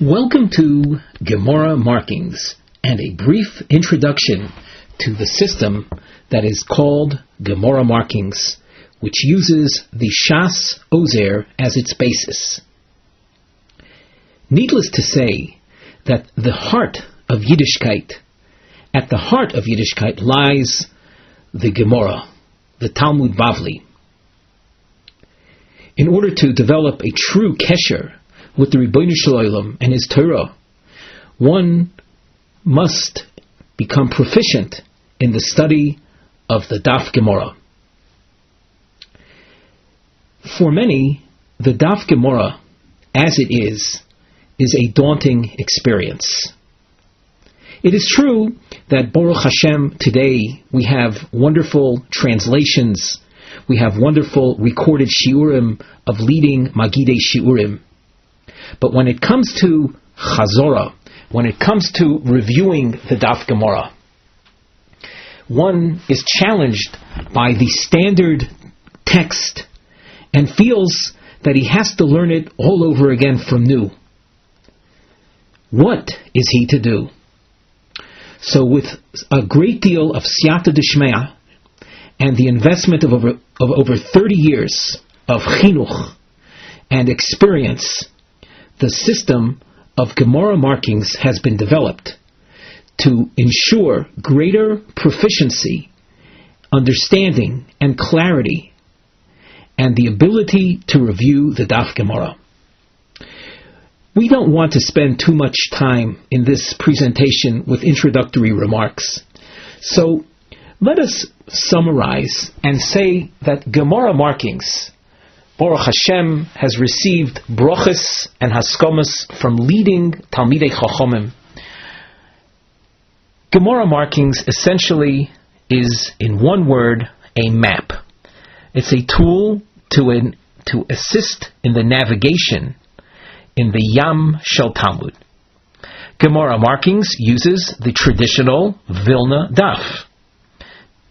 Welcome to Gemara Markings and a brief introduction to the system that is called Gemara Markings, which uses the Shas Ozer as its basis. Needless to say that at the heart of Yiddishkeit lies the Gemara, the Talmud Bavli. In order to develop a true kesher with the Ribbono Shel Olam and his Torah, one must become proficient in the study of the Daf Gemara. For many, the Daf Gemara, as it is a daunting experience. It is true that Baruch Hashem today we have wonderful translations, we have wonderful recorded shiurim of leading Magidei Shiurim. But when it comes to Chazorah, when it comes to reviewing the Daf Gemara, one is challenged by the standard text and feels that he has to learn it all over again from new. What is he to do? So with a great deal of siyata d'shmaya and the investment of over 30 years of chinuch and experience, the system of Gemara Markings has been developed to ensure greater proficiency, understanding, and clarity, and the ability to review the Daf Gemara. We don't want to spend too much time in this presentation with introductory remarks, so let us summarize and say that Gemara Markings, Baruch Hashem, has received brochas and haskomas from leading Talmidei Chachomim. Gemara Markings essentially is, in one word, a map. It's a tool to assist in the navigation in the Yam Shel Talmud. Gemara Markings uses the traditional Vilna Daf.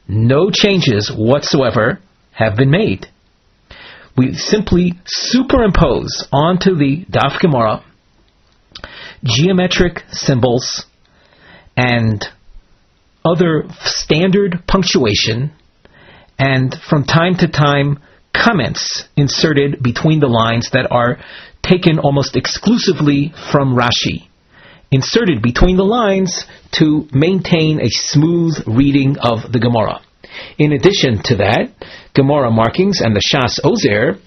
No changes whatsoever have been made. We simply superimpose onto the Daf Gemara geometric symbols and other standard punctuation, and from time to time comments inserted between the lines that are taken almost exclusively from Rashi, inserted between the lines to maintain a smooth reading of the Gemara. In addition to that, Gemara Markings and the Shas Ozer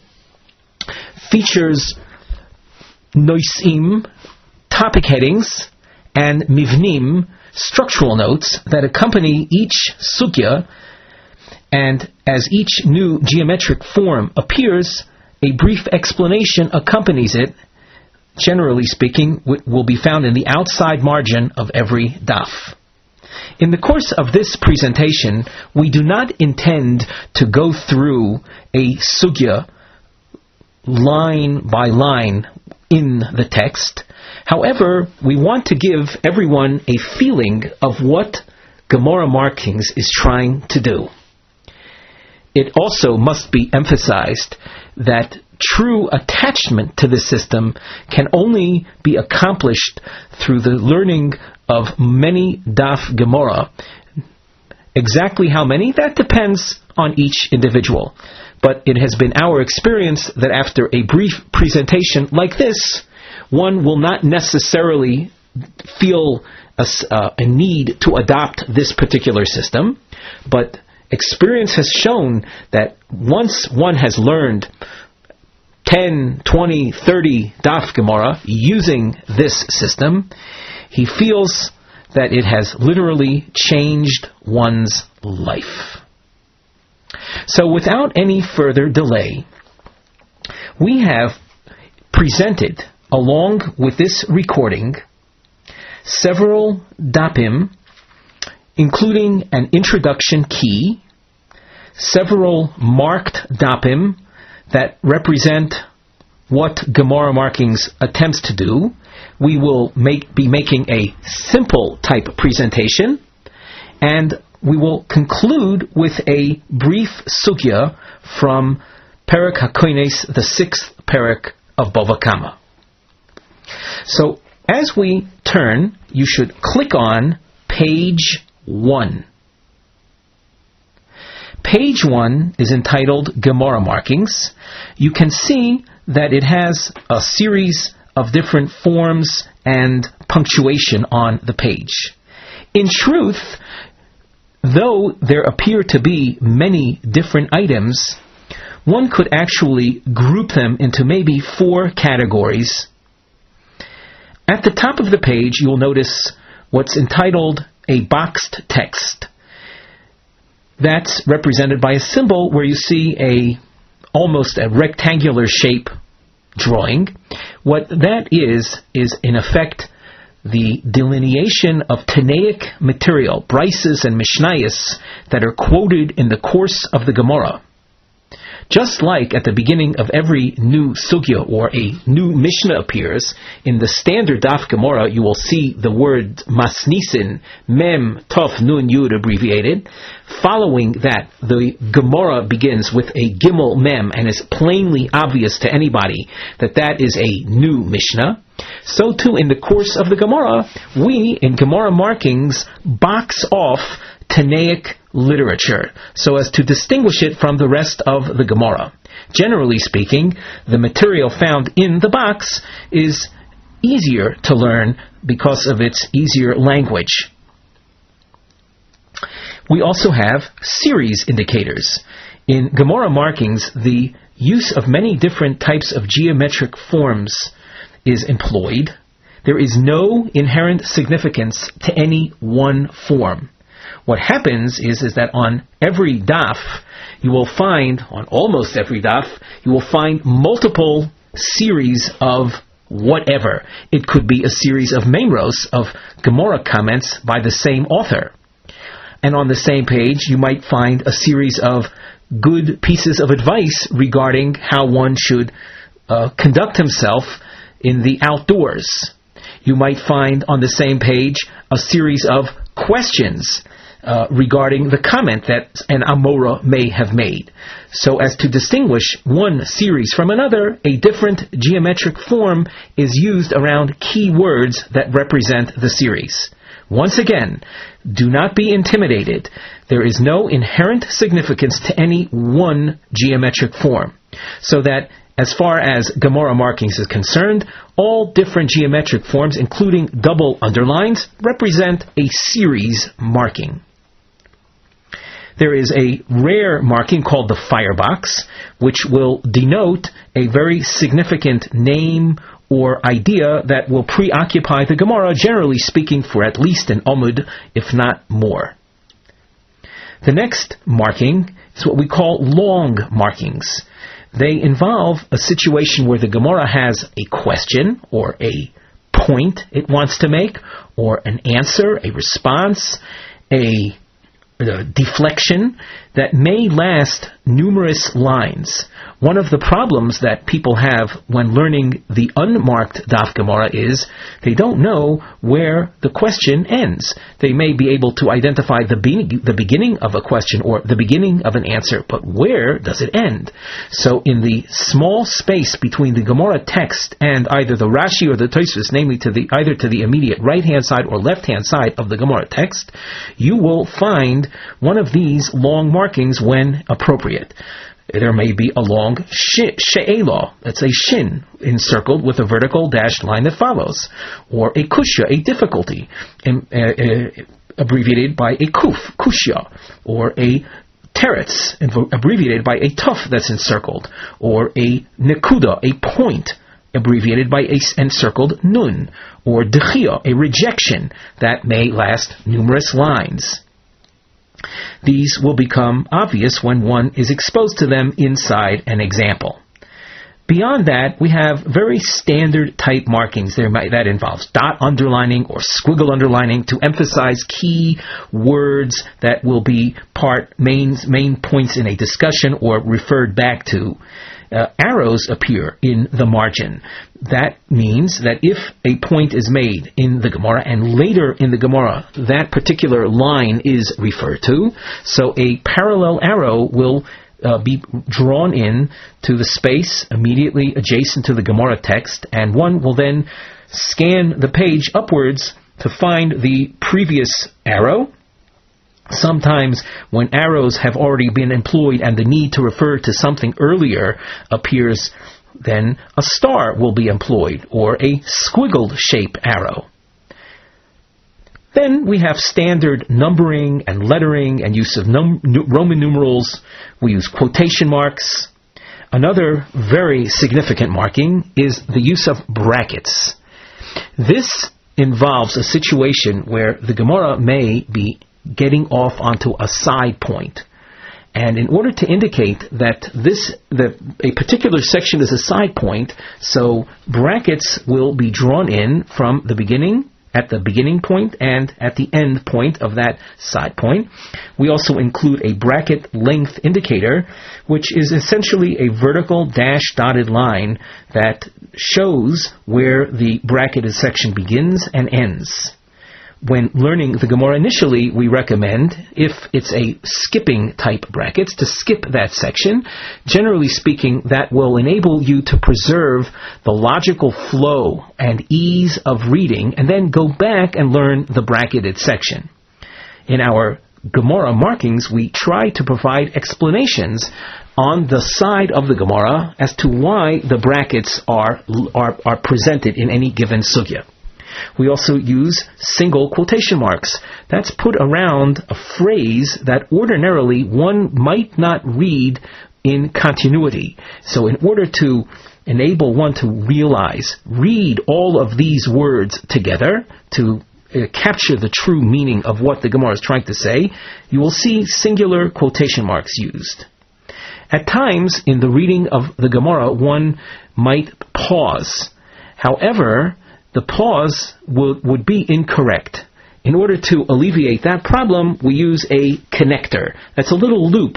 features Nosim, topic headings, and Mivnim, structural notes that accompany each sugya, and as each new geometric form appears, a brief explanation accompanies it. Generally speaking, will be found in the outside margin of every daf. In the course of this presentation, we do not intend to go through a sugya line by line in the text. However, we want to give everyone a feeling of what Gemara Markings is trying to do. It also must be emphasized that true attachment to the system can only be accomplished through the learning of many Daf Gemara. Exactly how many? That depends on each individual. But it has been our experience that after a brief presentation like this, one will not necessarily feel a need to adopt this particular system, but experience has shown that once one has learned 10, 20, 30 Daf Gemara using this system, he feels that it has literally changed one's life. So without any further delay, we have presented, along with this recording, several dapim, including an introduction key, several marked dapim that represent what Gemara Markings attempts to do. We will be making a simple type presentation, and we will conclude with a brief sugya from Perek HaKoines, the 6th Perek of Bava Kamma. So As we turn, you should click on page 1. Page 1 is entitled Gemara Markings. You can see that it has a series of different forms and punctuation on the page. In truth, though there appear to be many different items, one could actually group them into maybe 4 categories. At the top of the page, you'll notice what's entitled a boxed text. That's represented by a symbol where you see almost a rectangular shape drawing. What that is in effect the delineation of Tanaic material, brises and mishnayos, that are quoted in the course of the Gemara. Just like at the beginning of every new sugya or a new mishnah appears, in the standard Daf Gemara you will see the word masnisin, mem, tov, nun, yud abbreviated. Following that, the Gemara begins with a gimel mem, and is plainly obvious to anybody that is a new mishnah. So too in the course of the Gemara, we in Gemara Markings box off Tanaic literature so as to distinguish it from the rest of the Gemara. Generally speaking, the material found in the box is easier to learn because of its easier language. We also have series indicators. In Gemara Markings, the use of many different types of geometric forms is employed. There is no inherent significance to any one form. What happens is that on every daf, you will find, on almost every daf, you will find multiple series of whatever. It could be a series of memros, of Gemara comments by the same author. And on the same page, you might find a series of good pieces of advice regarding how one should conduct himself in the outdoors. You might find on the same page a series of questions regarding the comment that an Amora may have made. So as to distinguish one series from another, a different geometric form is used around key words that represent the series. Once again, do not be intimidated. There is no inherent significance to any one geometric form. So that as far as Gemara Markings is concerned, all different geometric forms, including double underlines, represent a series marking. There is a rare marking called the firebox, which will denote a very significant name or idea that will preoccupy the Gemara, generally speaking, for at least an amud, if not more. The next marking is what we call long markings. They involve a situation where the Gemara has a question or a point it wants to make, or an answer, a response, a deflection that may last numerous lines. One of the problems that people have when learning the unmarked Daf Gemara is they don't know where the question ends. They may be able to identify the beginning of a question or the beginning of an answer, but where does it end? So in the small space between the Gemara text and either the Rashi or the Tosfos, namely either to the immediate right-hand side or left-hand side of the Gemara text, you will find one of these long markings when appropriate. There may be a long she'ela, that's a shin, encircled with a vertical dashed line that follows, or a kushya, a difficulty, abbreviated by a kuf, kushya, or a teretz, abbreviated by a tuf that's encircled, or a nekuda, a point, abbreviated by a encircled nun, or dechia, a rejection that may last numerous lines. These will become obvious when one is exposed to them inside an example. Beyond that, we have very standard type markings. That involves dot underlining or squiggle underlining to emphasize key words that will be main points in a discussion or referred back to. Arrows appear in the margin. That means that if a point is made in the Gemara and later in the Gemara that particular line is referred to, so a parallel arrow will be drawn in to the space immediately adjacent to the Gemara text, and one will then scan the page upwards to find the previous arrow. Sometimes when arrows have already been employed and the need to refer to something earlier appears, then a star will be employed, or a squiggle shape arrow. Then we have standard numbering and lettering and use of Roman numerals. We use quotation marks. Another very significant marking is the use of brackets. This involves a situation where the Gemara may be getting off onto a side point. And in order to indicate that a particular section is a side point, so brackets will be drawn in from the beginning, at the beginning point, and at the end point of that side point. We also include a bracket length indicator, which is essentially a vertical dotted line that shows where the bracketed section begins and ends. When learning the Gemara initially, we recommend, if it's a skipping type brackets, to skip that section. Generally speaking, that will enable you to preserve the logical flow and ease of reading, and then go back and learn the bracketed section. In our Gemara Markings, we try to provide explanations on the side of the Gemara as to why the brackets are presented in any given sugya. We also use single quotation marks. That's put around a phrase that ordinarily one might not read in continuity. So in order to enable one to read all of these words together, to capture the true meaning of what the Gemara is trying to say, you will see singular quotation marks used. At times, in the reading of the Gemara, one might pause. However, the pause would be incorrect. In order to alleviate that problem, we use a connector. That's a little loop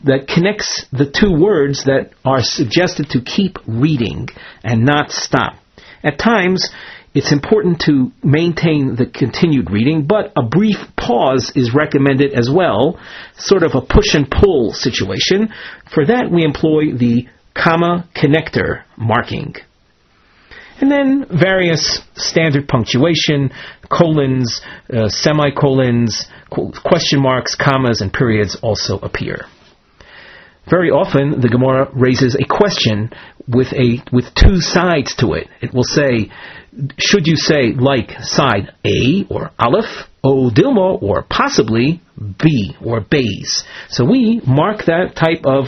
that connects the two words that are suggested to keep reading and not stop. At times, it's important to maintain the continued reading, but a brief pause is recommended as well, sort of a push and pull situation. For that, we employ the Kamma connector marking. And then various standard punctuation, colons, semicolons, question marks, commas, and periods also appear. Very often, the Gemara raises a question with two sides to it. It will say, should you say like side A or Aleph, O Dilma, or possibly B or Bays? So we mark that type of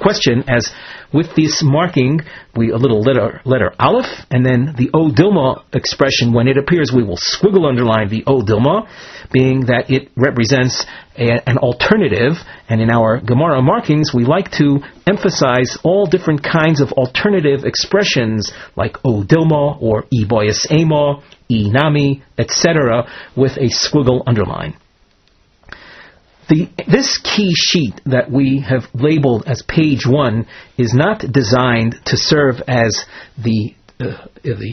question as, with this marking, a little letter Aleph, and then the O Dilma expression, when it appears, we will squiggle underline the O Dilma, being that it represents an alternative. And in our Gemara Markings, we like to emphasize all different kinds of alternative expressions, like O Dilma, or E Boyas Ema, E Nami, etc., with a squiggle underline. This key sheet that we have labeled as page 1 is not designed to serve as the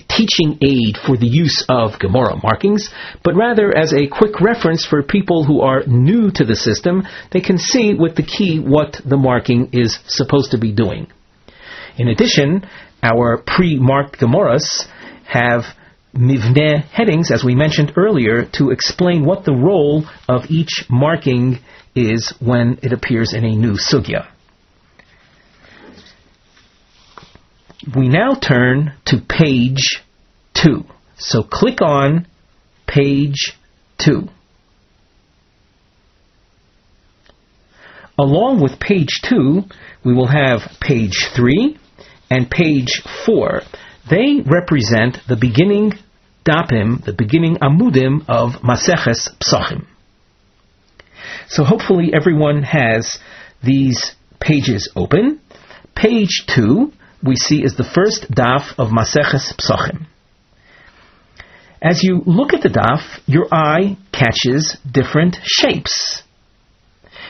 teaching aid for the use of Gemara Markings, but rather as a quick reference for people who are new to the system. They can see with the key what the marking is supposed to be doing. In addition, our pre-marked Gemaras have Mivneh headings, as we mentioned earlier, to explain what the role of each marking is when it appears in a new sugya. We now turn to page 2. So click on page 2. Along with page 2, we will have page 3 and page 4. They represent the beginning dapim, the beginning amudim of Maseches Pesachim. So hopefully everyone has these pages open. Page 2, we see, is the first daf of Maseches Pesachim. As you look at the daf, your eye catches different shapes.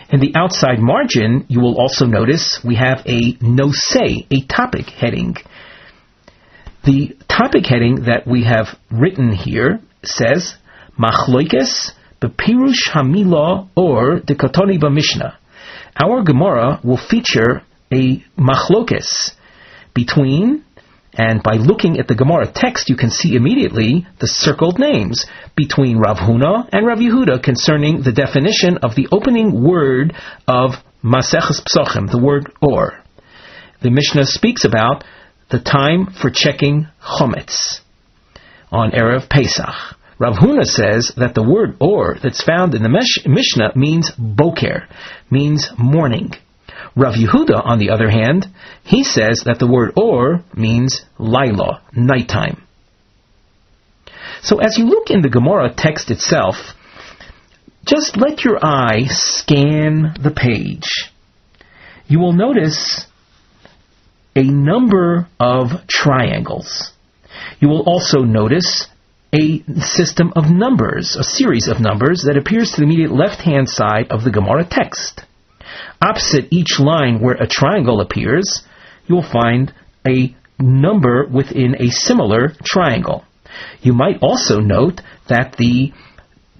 In the outside margin, you will also notice we have a Nosay, a topic heading. The topic heading that we have written here says, Machloikes bepirush hamila or dekatoni b'mishnah. our Gemara will feature a machlokes between, and by looking at the Gemara text, you can see immediately the circled names between Rav Huna and Rav Yehuda concerning the definition of the opening word of Maseches Pesachim, the word or. The Mishnah speaks about the time for checking chometz on Erev Pesach. Rav Huna says that the word or that's found in the Mishnah means boker, means morning. Rav Yehuda, on the other hand, he says that the word or means laila, nighttime. So as you look in the Gemara text itself, just let your eye scan the page. You will notice a number of triangles. You will also notice a system of numbers, a series of numbers that appears to the immediate left-hand side of the Gemara text. Opposite each line where a triangle appears, you will find a number within a similar triangle. You might also note that the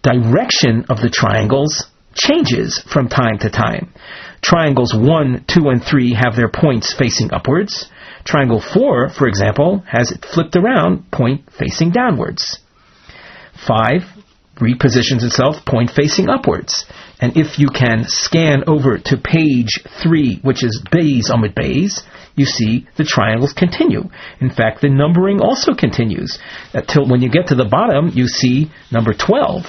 direction of the triangles changes from time to time. Triangles 1, 2, and 3 have their points facing upwards. Triangle 4, for example, has it flipped around, point facing downwards. 5 repositions itself, point facing upwards. And if you can scan over to page 3, which is Beis Amud Beis, you see the triangles continue. In fact, the numbering also continues. Until when you get to the bottom, you see number 12.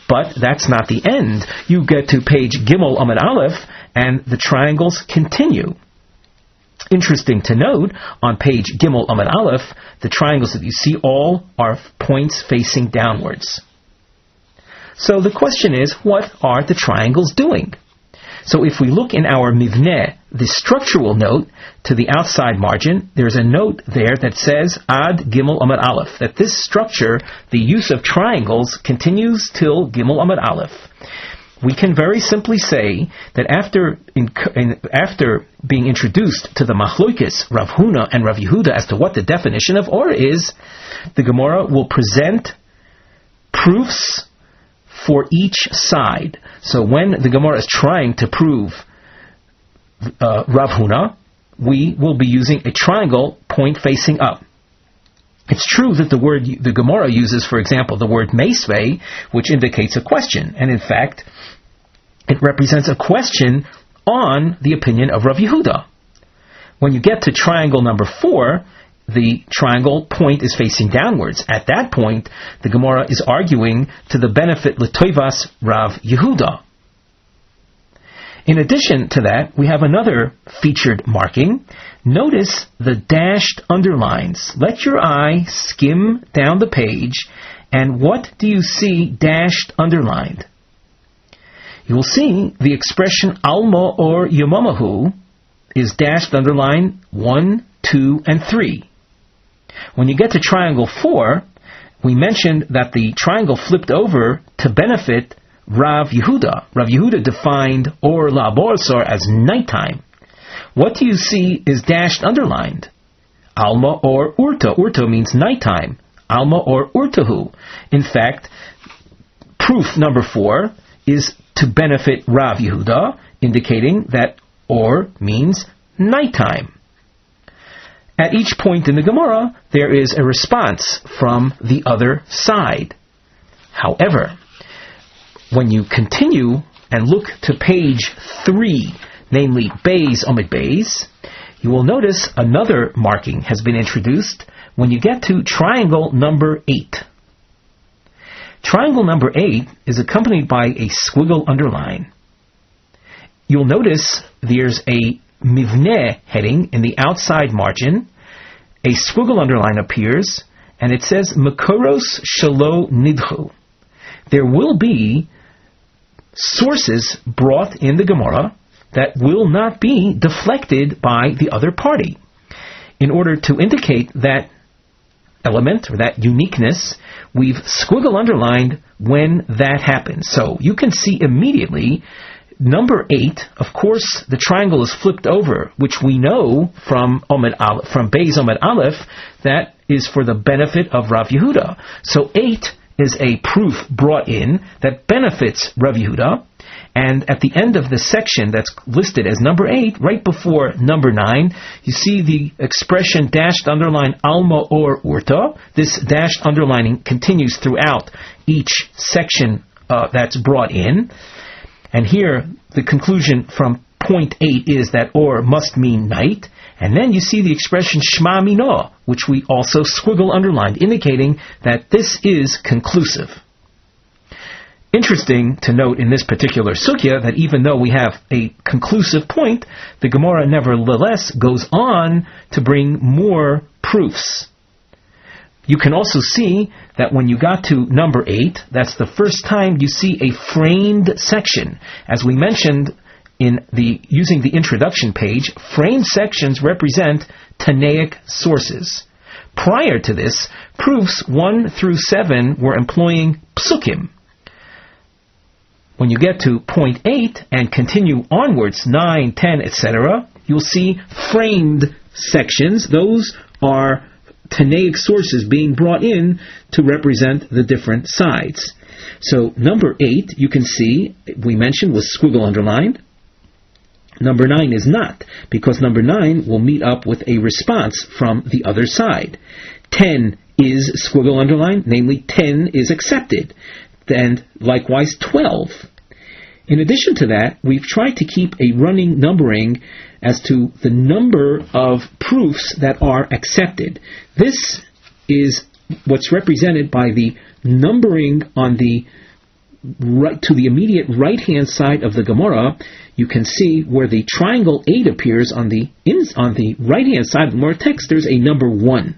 But that's not the end. You get to page Gimel Amud Aleph, and the triangles continue. Interesting to note, on page Gimel Amud Aleph, the triangles that you see all are points facing downwards. So the question is, what are the triangles doing? So if we look in our Mivneh, the structural note to the outside margin, there's a note there that says Ad Gimel Amud Aleph, that this structure, the use of triangles, continues till Gimel Amud Aleph. We can very simply say that after being introduced to the machlokes Rav Huna and Rav Yehuda as to what the definition of or is, the Gemara will present proofs for each side. So when the Gemara is trying to prove Rav Huna, we will be using a triangle point facing up. It's true that the Gemara uses, for example, the word meisvei, which indicates a question, and in fact, it represents a question on the opinion of Rav Yehuda. When you get to triangle number 4, the triangle point is facing downwards. At that point, the Gemara is arguing to the benefit l'toivas Rav Yehuda. In addition to that, we have another featured marking. Notice the dashed underlines. Let your eye skim down the page, and what do you see dashed underlined? You will see the expression Alma or Yomamahu is dashed underline 1, 2, and 3. When you get to triangle 4, we mentioned that the triangle flipped over to benefit Rav Yehuda. Rav Yehuda defined or la borsor as nighttime. What do you see is dashed underlined? Alma or Urta. Urta means nighttime. Alma or Urtahu. In fact, proof number 4 is to benefit Rav Yehuda, indicating that or means nighttime. At each point in the Gemara, there is a response from the other side. However, when you continue and look to page 3, namely Beis Amud Beis, you will notice another marking has been introduced when you get to triangle number 8. Triangle number 8 is accompanied by a squiggle underline. You'll notice there's a Mivneh heading in the outside margin. A squiggle underline appears, and it says Bechoros shelo nidchu. There will be sources brought in the Gemara that will not be deflected by the other party. In order to indicate that element or that uniqueness, we've squiggle underlined when that happens. So you can see immediately number 8, of course, the triangle is flipped over, which we know from Beis Amud Aleph, that is for the benefit of Rav Yehuda. So 8 is a proof brought in that benefits Rav Yehuda, And at the end of the section that's listed as number 8, right before number 9, you see the expression dashed underline alma or urta. This dashed underlining continues throughout each section that's brought in. And here, the conclusion from point 8 is that or must mean night. And then you see the expression shma mino, which we also squiggle underlined, indicating that this is conclusive. Interesting to note in this particular sugya that even though we have a conclusive point, the Gemara nevertheless goes on to bring more proofs. You can also see that when you got to number 8, that's the first time you see a framed section. As we mentioned using the introduction page, framed sections represent Tanaic sources. Prior to this, proofs 1 through 7 were employing psukim. When you get to point 8 and continue onwards, 9, 10, etc., you'll see framed sections. Those are Tanaic sources being brought in to represent the different sides. So number 8, you can see, we mentioned, was squiggle underlined. Number 9 is not, because number 9 will meet up with a response from the other side. 10 is squiggle underlined, namely 10 is accepted. And likewise 12. In addition to that, we've tried to keep a running numbering as to the number of proofs that are accepted. This is what's represented by the numbering on the right to the immediate right-hand side of the Gemara. You can see where the triangle 8 appears on the right-hand side of the Gemara text. There's a number 1.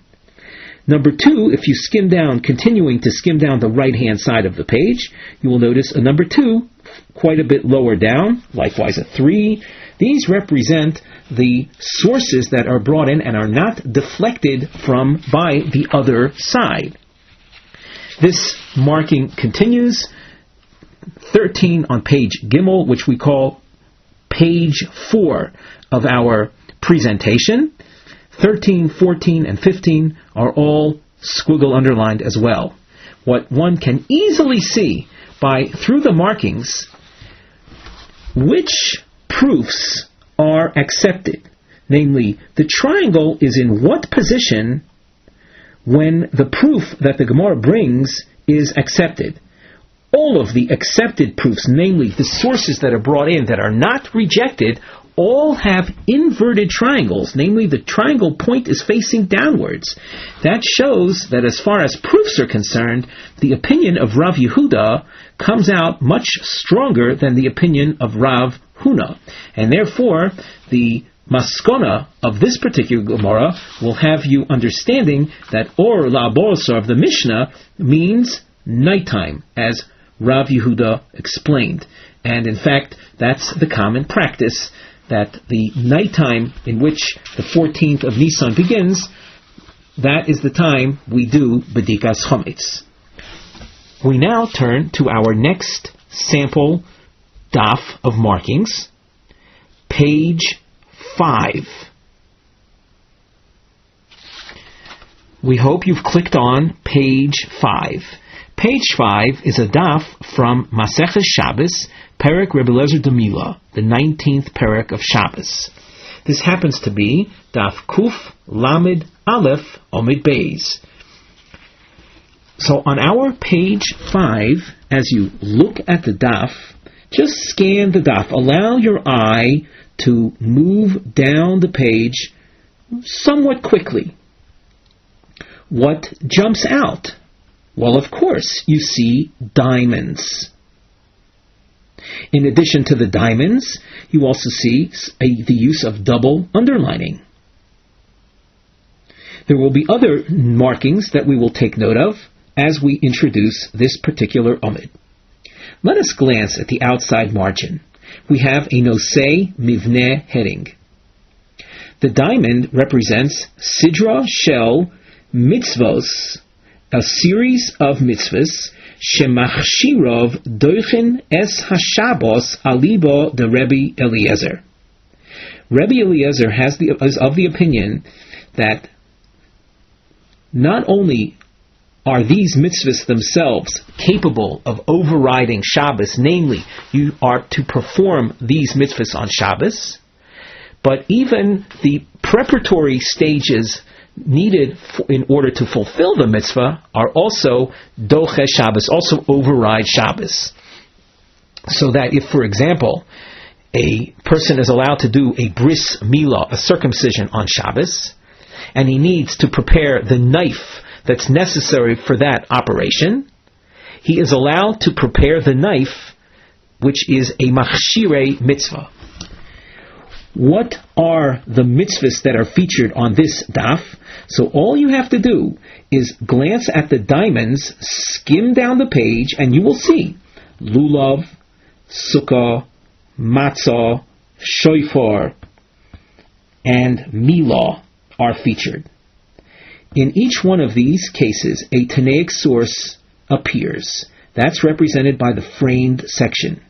Number 2, if you skim down, continuing to skim down the right-hand side of the page, you will notice a number 2 quite a bit lower down, likewise a 3. These represent the sources that are brought in and are not deflected from by the other side. This marking continues. 13 on page Gimel, which we call page 4 of our presentation. 13, 14, and 15 are all squiggle underlined as well. What one can easily see through the markings, which proofs are accepted. Namely, the triangle is in what position when the proof that the Gemara brings is accepted. All of the accepted proofs, namely the sources that are brought in that are not rejected, all have inverted triangles, namely the triangle point is facing downwards. That shows that as far as proofs are concerned, the opinion of Rav Yehuda comes out much stronger than the opinion of Rav Huna. And therefore, the maskona of this particular Gemara will have you understanding that or la borsa of the Mishnah means nighttime, as Rav Yehuda explained. And in fact, that's the common practice, that the nighttime in which the 14th of Nisan begins, that is the time we do Bedikas Chometz. We now turn to our next sample daf of markings, page 5. We hope you've clicked on page 5. Page 5 is a daf from Maseches Shabbos, Perek Rebbe Eliezer Demila, the 19th Perek of Shabbos. This happens to be daf Kuf Lamed Aleph Omid Beis. So on our page 5, as you look at the daf, just scan the daf. Allow your eye to move down the page somewhat quickly. What jumps out? Well, of course, you see diamonds. In addition to the diamonds, you also see the use of double underlining. There will be other markings that we will take note of as we introduce this particular omid. Let us glance at the outside margin. We have a Nosay Mivneh heading. The diamond represents Sidra Shel Mitzvos, a series of mitzvahs, Shemachshirov Doichin Es HaShabbos Alibo de Rebbe Eliezer. Rebbe Eliezer is of the opinion that not only are these mitzvahs themselves capable of overriding Shabbos, namely, you are to perform these mitzvahs on Shabbos, but even the preparatory stages needed in order to fulfill the mitzvah are also doche Shabbos, also override Shabbos. So that if, for example, a person is allowed to do a bris milah, a circumcision on Shabbos, and he needs to prepare the knife that's necessary for that operation, he is allowed to prepare the knife, which is a machshirei mitzvah. What are the mitzvahs that are featured on this daf? So all you have to do is glance at the diamonds, skim down the page, and you will see lulav, sukkah, matzah, shofar, and milah are featured. In each one of these cases, a Tanaic source appears. That's represented by the framed section.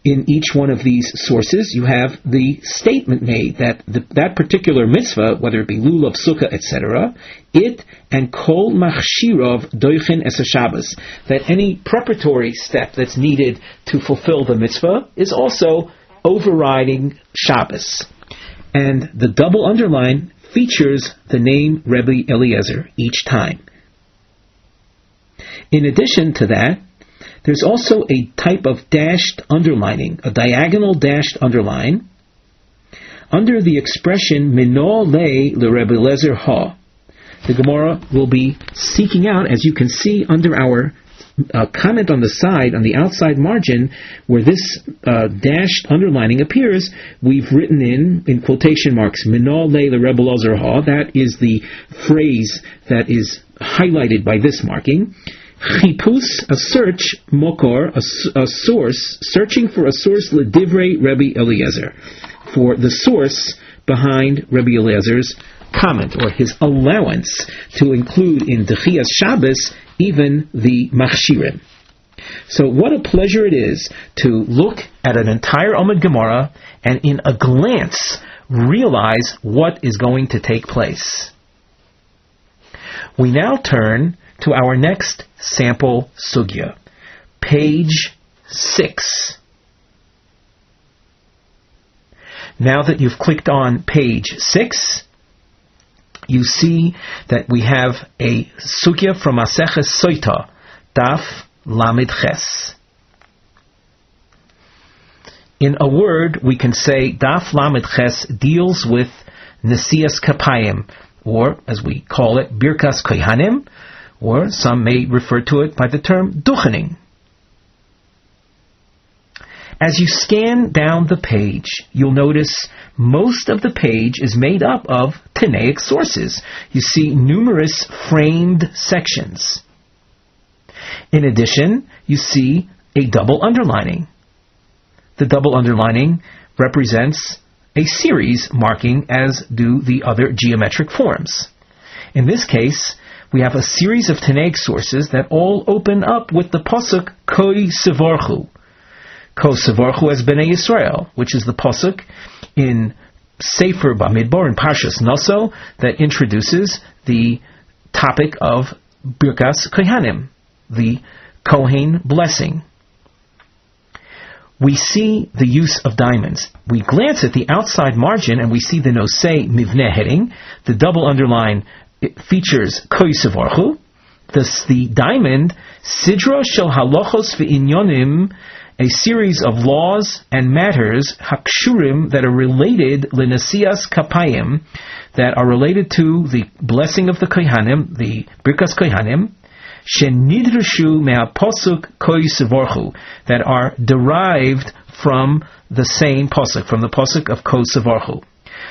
In each one of these sources, you have the statement made that that particular mitzvah, whether it be lulav, sukkah, etc., it and kol machshirav doichen es Shabbos, that any preparatory step that's needed to fulfill the mitzvah is also overriding Shabbos. And the double underline features the name Rebbe Eliezer each time. In addition to that, there's also a type of dashed underlining, a diagonal dashed underline, under the expression Mino le Rebbe Eliezer ha. The Gemara will be seeking out, as you can see under our comment on the side, on the outside margin, where this dashed underlining appears, we've written in quotation marks, Mino le Rebbe Eliezer ha. That is the phrase that is highlighted by this marking. Chipus, a search, mokor, a source, searching for a source, ledivrei Rebbe Eliezer, for the source behind Rebbe Eliezer's comment, or his allowance to include in Dechiyas Shabbos even the machshirim. So what a pleasure it is to look at an entire Amud Gemara and in a glance realize what is going to take place. We now turn to our next sample sugya, page 6. Now that you've clicked on page 6, you see that we have a sugya from Maseches Sotah, Daf Lamed Ches. In a word, we can say Daf Lamed Ches deals with Nesias Kapayim, or as we call it, Birkas Kohanim, or some may refer to it by the term duchening. As you scan down the page, you'll notice most of the page is made up of Tanaic sources. You see numerous framed sections. In addition, you see a double underlining. The double underlining represents a series marking, as do the other geometric forms. In this case, we have a series of Tanaic sources that all open up with the pasuk Koi Sevorchu. Ko Sevorchu as Bnei Yisrael, which is the pasuk in Sefer Bamidbar in Parshas Nosay that introduces the topic of Birkas Kohanim, the Kohen blessing. We see the use of diamonds. We glance at the outside margin and we see the Nosay Mivneh heading. The double underline features Koi Sevorchu. The diamond, Sidra Shel Halachos V'Inyonim, a series of laws and matters, Hakshurim, that are related, Lenesias Kapayim, that are related to the blessing of the Kohanim, the Birkas Kohanim, Shenidrushu Me'aposuk Koi Sevorchu, that are derived from the same pasuk, from the pasuk of Koi Sevorchu.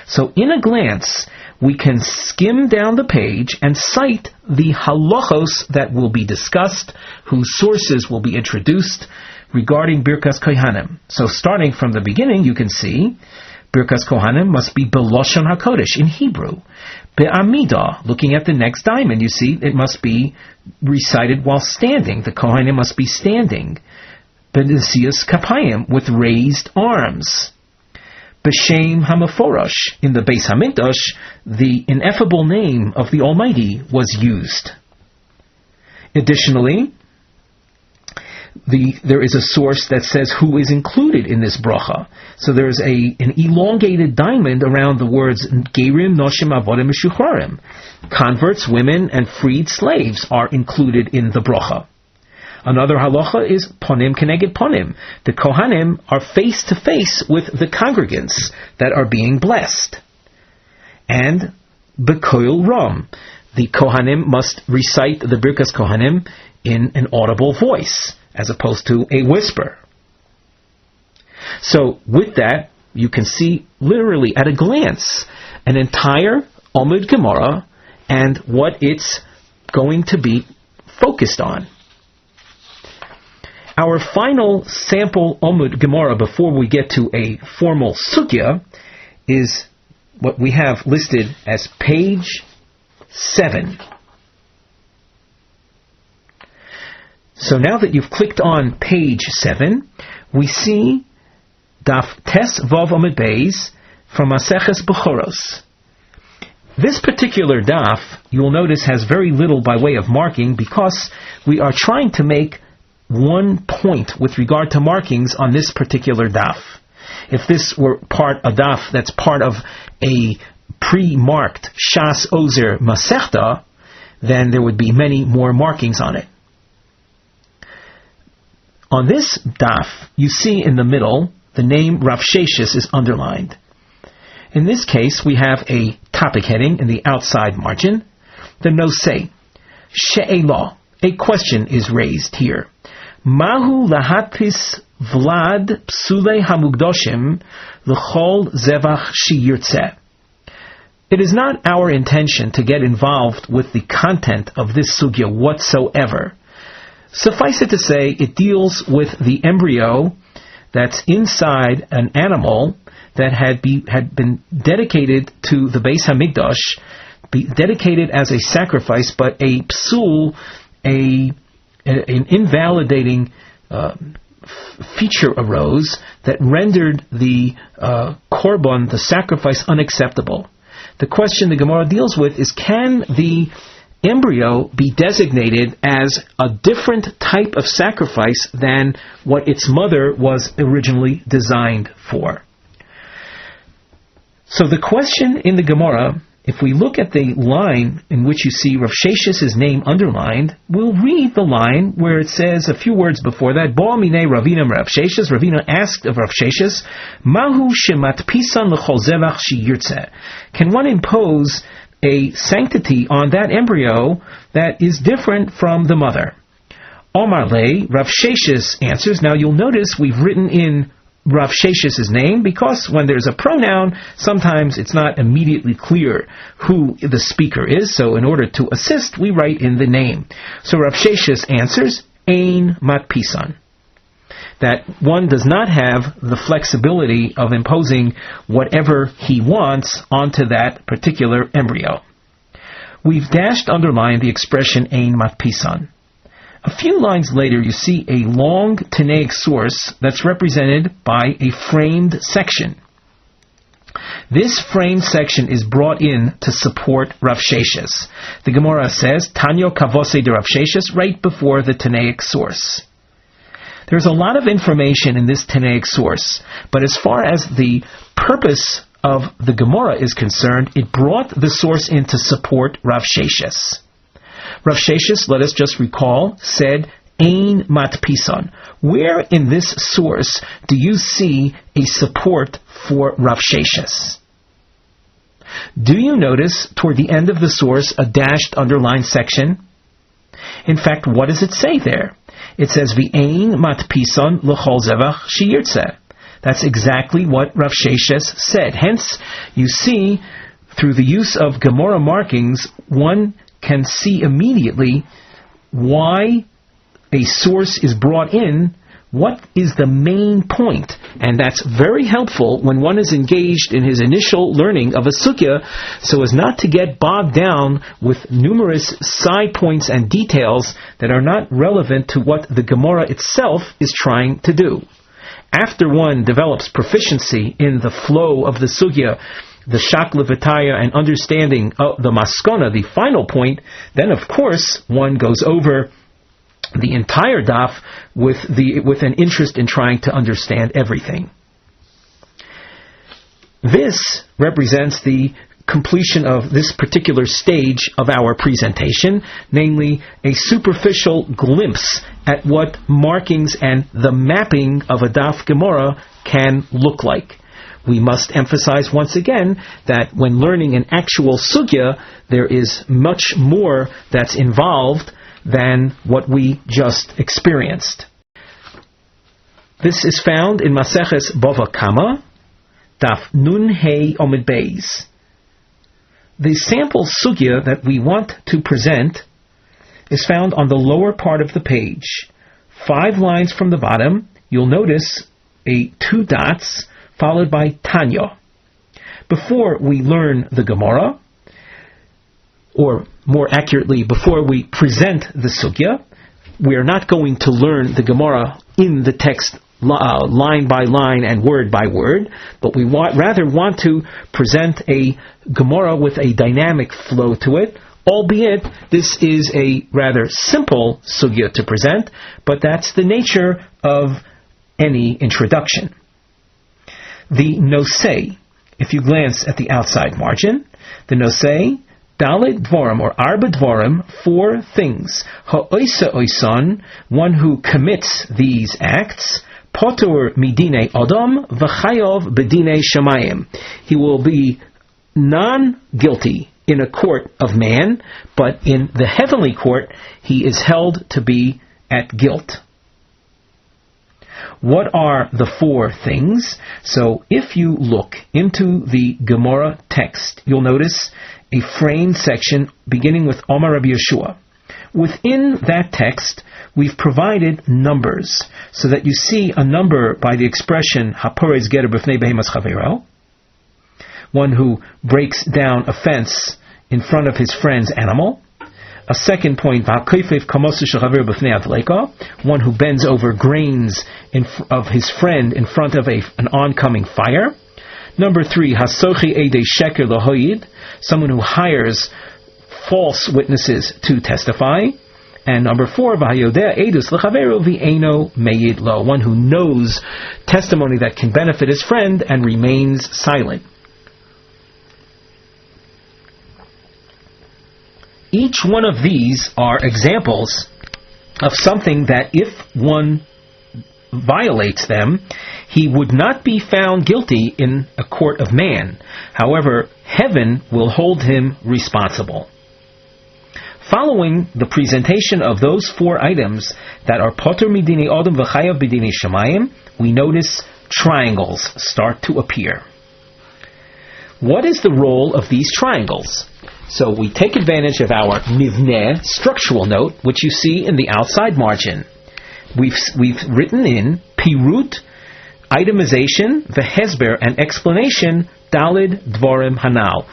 So in a glance, we can skim down the page and cite the halachos that will be discussed, whose sources will be introduced regarding Birkas Kohanim. So starting from the beginning, you can see Birkas Kohanim must be Beloshon HaKodesh in Hebrew. Be'amida, looking at the next diamond, you see it must be recited while standing. The Kohanim must be standing. Benesias Kapayim, with raised arms. B'Shem HaMeforosh, in the Beis HaMikdash, the ineffable name of the Almighty was used. Additionally, there is a source that says who is included in this bracha. So there's an elongated diamond around the words Gerim, Noshim, Avodim, Meshucharim. Converts, women, and freed slaves are included in the bracha. Another halacha is Ponim Keneged Ponim. The Kohanim are face to face with the congregants that are being blessed. And Bekoil Ram. The Kohanim must recite the Birkas Kohanim in an audible voice, as opposed to a whisper. So with that, you can see literally at a glance an entire Omud Gemara and what it's going to be focused on. Our final sample Omud Gemara before we get to a formal sugya is what we have listed as page 7. So now that you've clicked on page 7, we see Daf Tes Vav Amud Beis from Maseches Bechoros. This particular daf, you will notice, has very little by way of marking because we are trying to make one point with regard to markings on this particular daf. If this were a daf that's part of a pre-marked Shas Ozer Masechta, then there would be many more markings on it. On this daf, you see in the middle, the name Rav Sheshis is underlined. In this case, we have a topic heading in the outside margin, the Nosay. She'elah, a question is raised here. Mahu lahatis vlad psule hamugdoshim l'chol zevach shiyurtzeh. It is not our intention to get involved with the content of this sugya whatsoever. Suffice it to say, it deals with the embryo that's inside an animal that had been dedicated to the Beis Hamikdash, dedicated as a sacrifice, but a psul, an invalidating feature arose that rendered the korban, the sacrifice, unacceptable. The question the Gemara deals with is, can the embryo be designated as a different type of sacrifice than what its mother was originally designed for? So the question in the Gemara, if we look at the line in which you see Rav Sheshis' name underlined, we'll read the line where it says a few words before that, Bo minei Ravina Rav Sheshis. Ravina asked of Rav Sheshis, Mahu shemat pisan l'chol zevach shiyurtzeh. Can one impose a sanctity on that embryo that is different from the mother? Omar le, Rav Sheshis answers. Now you'll notice we've written in Rav Sheshis' name because when there's a pronoun, sometimes it's not immediately clear who the speaker is. So in order to assist, we write in the name. So Rav Sheshis answers, Ein matpisan. That one does not have the flexibility of imposing whatever he wants onto that particular embryo. We've underlined the expression Ein matpisan. A few lines later, you see a long Tanaic source that's represented by a framed section. This framed section is brought in to support Rav Sheshis. The Gemara says, Tanyo kavose de Rav Sheshis, right before the Tanaic source. There's a lot of information in this Tanaic source, but as far as the purpose of the Gemara is concerned, it brought the source in to support Rav Sheshis. Rav Sheshis, let us just recall, said, Ein matpisan. Where in this source do you see a support for Rav Sheshis? Do you notice toward the end of the source a dashed underlined section? In fact, what does it say there? It says, V'ein matpisan l'chol zevach shiyurtzeh. That's exactly what Rav Sheshis said. Hence, you see, through the use of Gemara Markings, one can see immediately why a source is brought in, what is the main point. And that's very helpful when one is engaged in his initial learning of a sugya, so as not to get bogged down with numerous side points and details that are not relevant to what the Gemara itself is trying to do. After one develops proficiency in the flow of the sugya, the shakla v'taya, and understanding of the maskona, the final point, then of course one goes over the entire daf with an interest in trying to understand everything. This represents the completion of this particular stage of our presentation, namely a superficial glimpse at what markings and the mapping of a Daf Gemara can look like. We must emphasize once again that when learning an actual sugya, there is much more that's involved than what we just experienced. This is found in Maseches Bava Kamma, Daf Nun Hey Omid Beis. The sample sugya that we want to present is found on the lower part of the page. 5 lines from the bottom, you'll notice 2 dots followed by Tanya. Before we learn the Gemara, or more accurately, before we present the sugya, we are not going to learn the Gemara in the text line by line and word by word, but we rather want to present a Gemara with a dynamic flow to it, albeit this is a rather simple sugya to present, but that's the nature of any introduction. The Nosay, if you glance at the outside margin, the Nosay, Dalet Dvorim or Arba Dvorim, 4 things. Ha'oisa oisan, one who commits these acts, Potur midine Adam v'chayov bedine shamayim. He will be non-guilty in a court of man, but in the heavenly court he is held to be at guilt. What are the 4 things? So if you look into the Gemara text, you'll notice a framed section beginning with Omar Rabbi Yeshua. Within that text, we've provided numbers, so that you see a number by the expression Haporez Geter B'fnei Behemas Chavero, one who breaks down a fence in front of his friend's animal. A second point, one who bends over grains of his friend in front of an oncoming fire. Number 3, hasochi edei sheker lahoyid, someone who hires false witnesses to testify. And number 4, v'hayodea edus l'chaveru v'eino meyid lo, one who knows testimony that can benefit his friend and remains silent. Each one of these are examples of something that if one violates them, he would not be found guilty in a court of man. However, heaven will hold him responsible. Following the presentation of those 4 items that are Poter Midini Odom V'chayav B'dini Shamayim, we notice triangles start to appear. What is the role of these triangles? So we take advantage of our Mivneh structural note, which you see in the outside margin. We've written in Pirut, itemization, Vehesber, and explanation, Dalid Dvorim Hanal,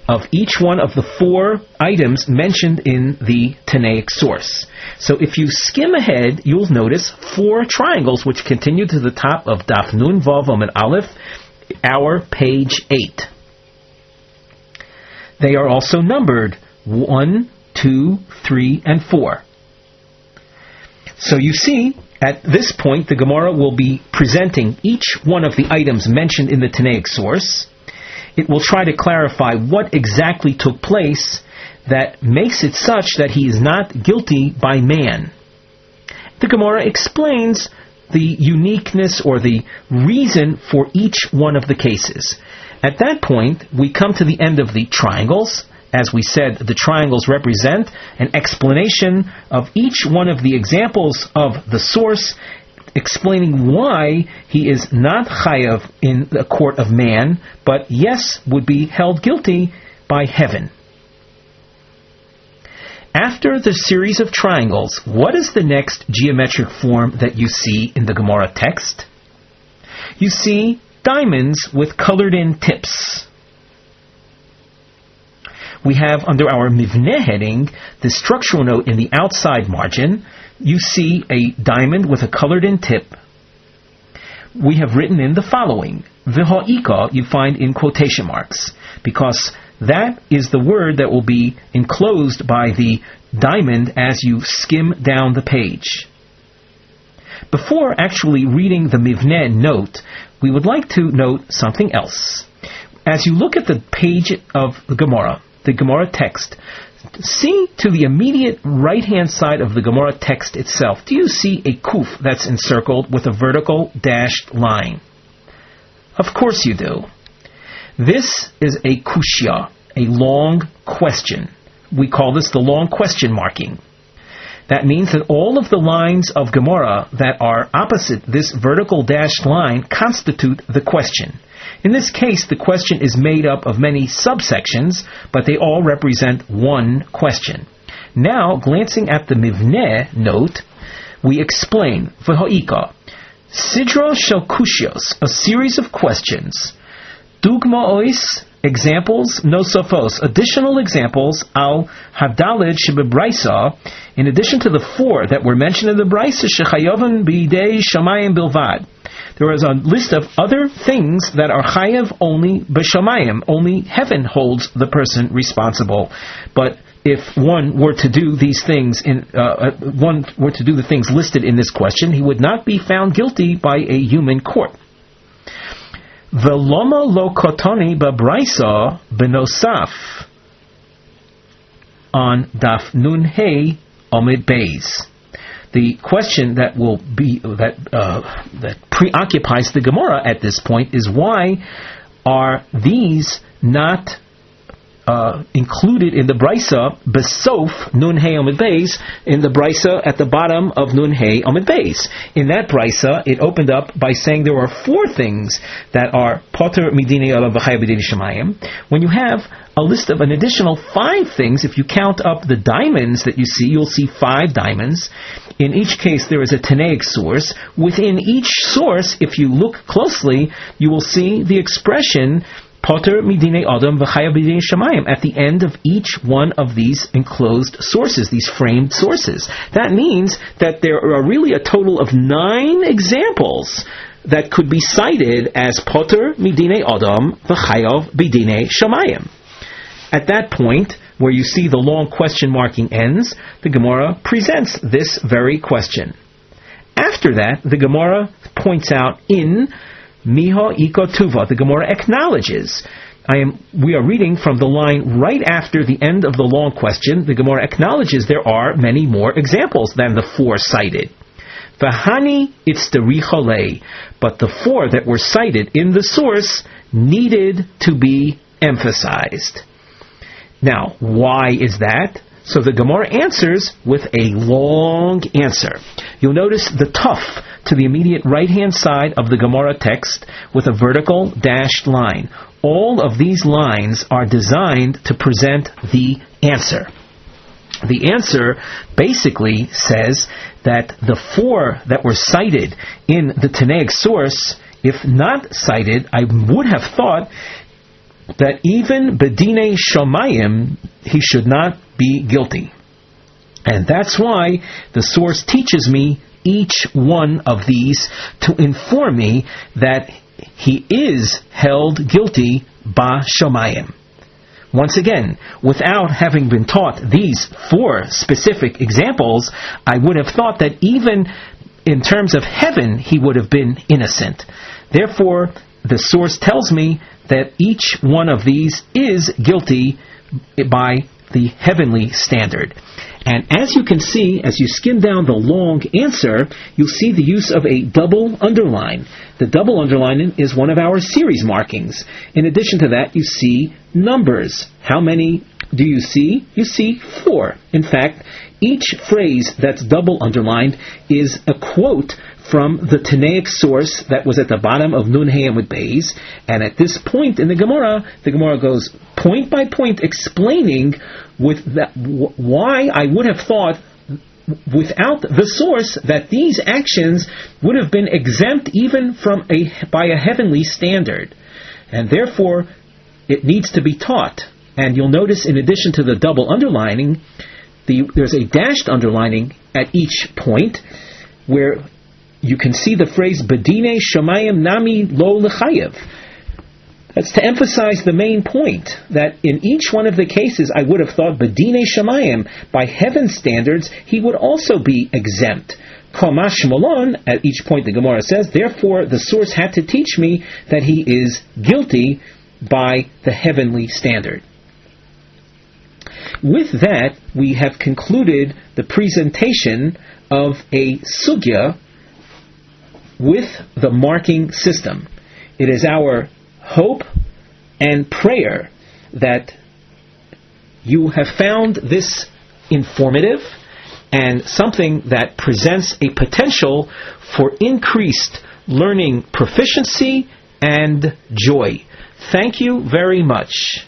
of each one of the 4 items mentioned in the Tanaic Source. So if you skim ahead, you'll notice 4 triangles which continue to the top of Daf Nun Vav Amud Aleph, our page 8. They are also numbered 1, 2, 3, and 4. So you see, at this point, the Gemara will be presenting each one of the items mentioned in the Tanaic Source. It will try to clarify what exactly took place that makes it such that he is not guilty by man. The Gemara explains the uniqueness or the reason for each one of the cases. At that point, we come to the end of the triangles. As we said, the triangles represent an explanation of each one of the examples of the source, explaining why he is not chayav in the court of man, but yes, would be held guilty by heaven. After the series of triangles, what is the next geometric form that you see in the Gemara text? You see diamonds with colored-in tips. We have under our Mivneh heading, the structural note in the outside margin, you see a diamond with a colored-in tip. We have written in the following. V'ha'ika you find in quotation marks, because That is the word that will be enclosed by the diamond as you skim down the page. Before actually reading the Mivneh note, we would like to note something else. As you look at the page of the Gemara text, see to the immediate right-hand side of the Gemara text itself. Do you see a kuf that's encircled with a vertical dashed line? Of course you do. This is a kosיא, a long question. We call this the long question marking. That means that all of the lines of Gemara that are opposite this vertical dashed line constitute the question. In this case, the question is made up of many subsections, but they all represent one question. Now, glancing at the Mivneh note, we explain, V'ho'ika, Sidra shel kushios, a series of questions, Dugmaois, examples, nosafos, additional examples, al hadalid shebebraisa, in addition to the 4 that were mentioned in the Braisa, shechayovan b'idei shamayim bilvad. There is a list of other things that are chayav only b'shamayim, only heaven holds the person responsible. But if one were to do these things the things listed in this question, he would not be found guilty by a human court. Veloma lo kotoni babraisa benosaf on Daf Nun Hey Omid Beis. The question that preoccupies the Gemara at this point is, why are these not included in the Braisa Besof Nun Hey Omid Beis, in the Braisa at the bottom of Nun Hey Omid Beis? In that Braisa, it opened up by saying there are 4 things that are Poter Midinei Olav V'Chayav B'Dinei Shamayim. When you have a list of an additional 5 things, if you count up the diamonds that you see, you'll see 5 diamonds. In each case, there is a Tanaic source. Within each source, if you look closely, you will see the expression Poter midinei adam v'chayav b'dinei shamayim at the end of each one of these enclosed sources, these framed sources. That means that there are really a total of 9 examples that could be cited as Poter midinei adam v'chayav b'dinei shamayim. At that point, where you see the long question marking ends, the Gemara presents this very question. After that, the Gemara points out in Miha Iko Tuva. The Gemara acknowledges. We are reading from the line right after the end of the long question. The Gemara acknowledges there are many more examples than the 4 cited. V'hani itztarichole, but the 4 that were cited in the source needed to be emphasized. Now, why is that? So the Gemara answers with a long answer. You'll notice the tuf to the immediate right-hand side of the Gemara text with a vertical dashed line. All of these lines are designed to present the answer. The answer basically says that the 4 that were cited in the Tanaic source, if not cited, I would have thought that even B'dinei Shamayim, he should not be guilty. And that's why the source teaches me each one of these to inform me that he is held guilty ba Shamayim. Once again, without having been taught these 4 specific examples, I would have thought that even in terms of heaven, he would have been innocent. Therefore, the source tells me that each one of these is guilty by the heavenly standard. And as you can see, as you skim down the long answer, you'll see the use of a double underline. The double underline is one of our series markings. In addition to that, you see numbers. How many do you see? You see 4. In fact, each phrase that's double underlined is a quote from the Tanaic source that was at the bottom of Nun Hey Amud Beis. And at this point in the Gemara goes point by point explaining why I would have thought without the source that these actions would have been exempt even by a heavenly standard. And therefore, it needs to be taught. And you'll notice, in addition to the double underlining, there's a dashed underlining at each point where you can see the phrase B'dinei Shamayim Nami Lo L'Chayev. That's to emphasize the main point, that in each one of the cases I would have thought B'dinei Shamayim, by heaven's standards, he would also be exempt. Kamash Molon, at each point the Gemara says, therefore the source had to teach me that he is guilty by the heavenly standard. With that, we have concluded the presentation of a sugya with the marking system. It is our hope and prayer that you have found this informative and something that presents a potential for increased learning proficiency and joy. Thank you very much.